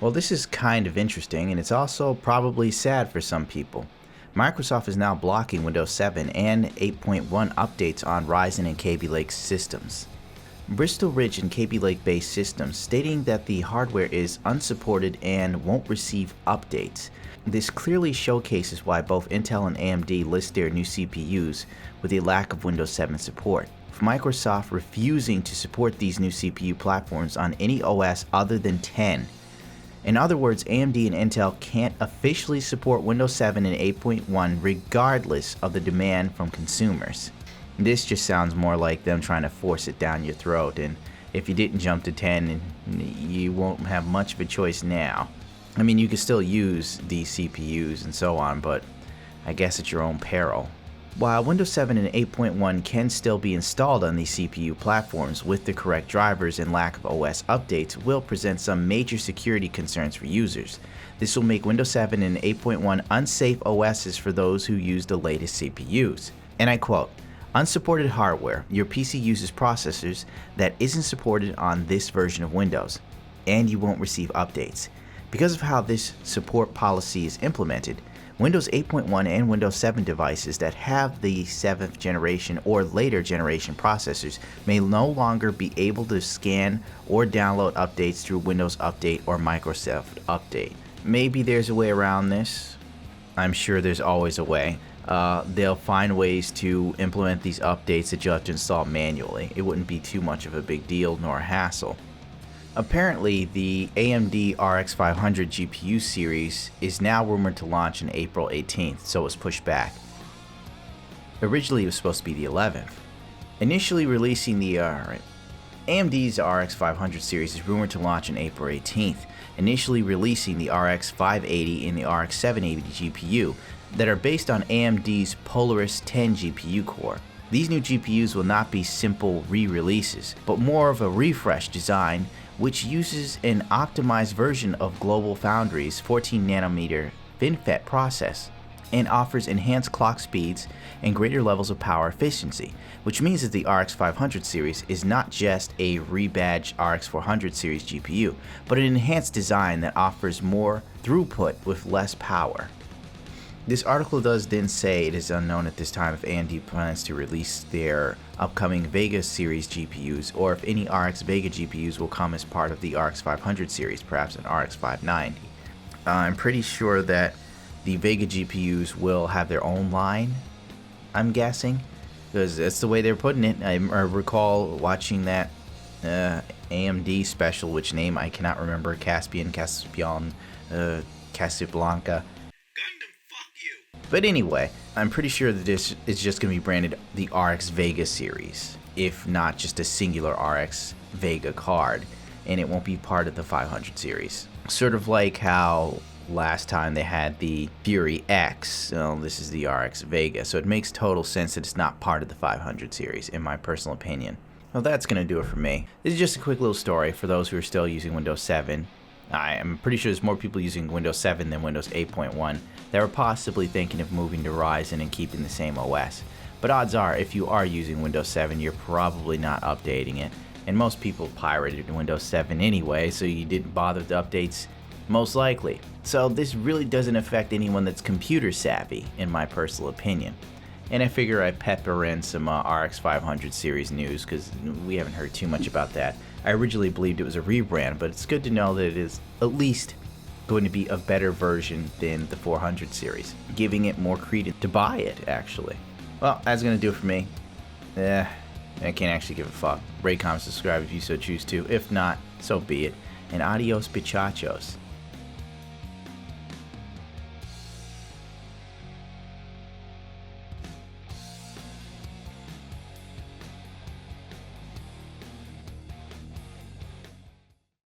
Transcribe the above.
Well, this is kind of interesting, and it's also probably sad for some people. Microsoft is now blocking Windows 7 and 8.1 updates on Ryzen and Kaby Lake systems. Bristol Ridge and Kaby Lake based systems, stating that the hardware is unsupported and won't receive updates. This clearly showcases why both Intel and AMD list their new CPUs with a lack of Windows 7 support. With Microsoft refusing to support these new CPU platforms on any OS other than 10. In other words, AMD and Intel can't officially support Windows 7 and 8.1 regardless of the demand from consumers. This just sounds more like them trying to force it down your throat, and if you didn't jump to 10, you won't have much of a choice now. I mean, you can still use these CPUs and so on, but I guess at your own peril. While Windows 7 and 8.1 can still be installed on these CPU platforms with the correct drivers, and lack of OS updates will present some major security concerns for users. This will make Windows 7 and 8.1 unsafe OSs for those who use the latest CPUs. And I quote, "Unsupported hardware, your PC uses processors that isn't supported on this version of Windows, and you won't receive updates. Because of how this support policy is implemented, Windows 8.1 and Windows 7 devices that have the 7th generation or later generation processors may no longer be able to scan or download updates through Windows Update or Microsoft Update." Maybe there's a way around this. I'm sure there's always a way. They'll find ways to implement these updates that you'll have to install manually. It wouldn't be too much of a big deal nor a hassle. Apparently, the AMD RX 500 GPU series is now rumored to launch on April 18th, so it was pushed back. Originally, it was supposed to be the 11th. Initially releasing the AMD's RX 500 series is rumored to launch on April 18th, initially releasing the RX 580 and the RX 780 GPU that are based on AMD's Polaris 10 GPU core. These new GPUs will not be simple re-releases, but more of a refresh design which uses an optimized version of GlobalFoundries' 14nm FinFET process and offers enhanced clock speeds and greater levels of power efficiency, which means that the RX 500 series is not just a rebadged RX 400 series GPU, but an enhanced design that offers more throughput with less power. This article does then say it is unknown at this time if AMD plans to release their upcoming Vega series GPUs, or if any RX Vega GPUs will come as part of the RX 500 series, perhaps an RX 590. I'm pretty sure that the Vega GPUs will have their own line, I'm guessing, because that's the way they're putting it. I recall watching that AMD special, which name I cannot remember, Casablanca. But anyway, I'm pretty sure that this is just going to be branded the RX Vega series, if not just a singular RX Vega card, and it won't be part of the 500 series. Sort of like how last time they had the Fury X, so this is the RX Vega, so it makes total sense that it's not part of the 500 series, in my personal opinion. Well, that's going to do it for me. This is just a quick little story for those who are still using Windows 7. I'm pretty sure there's more people using Windows 7 than Windows 8.1 that are possibly thinking of moving to Ryzen and keeping the same OS. But odds are, if you are using Windows 7, you're probably not updating it. And most people pirated Windows 7 anyway, so you didn't bother with the updates, most likely. So this really doesn't affect anyone that's computer savvy, in my personal opinion. And I figure I pepper in some RX 500 series news, because we haven't heard too much about that. I originally believed it was a rebrand, but it's good to know that it is at least going to be a better version than the 400 series, giving it more credence to buy it, actually. Well, that's going to do it for me. I can't actually give a fuck. Rate, comment, subscribe if you so choose to. If not, so be it. And adios, bichachos.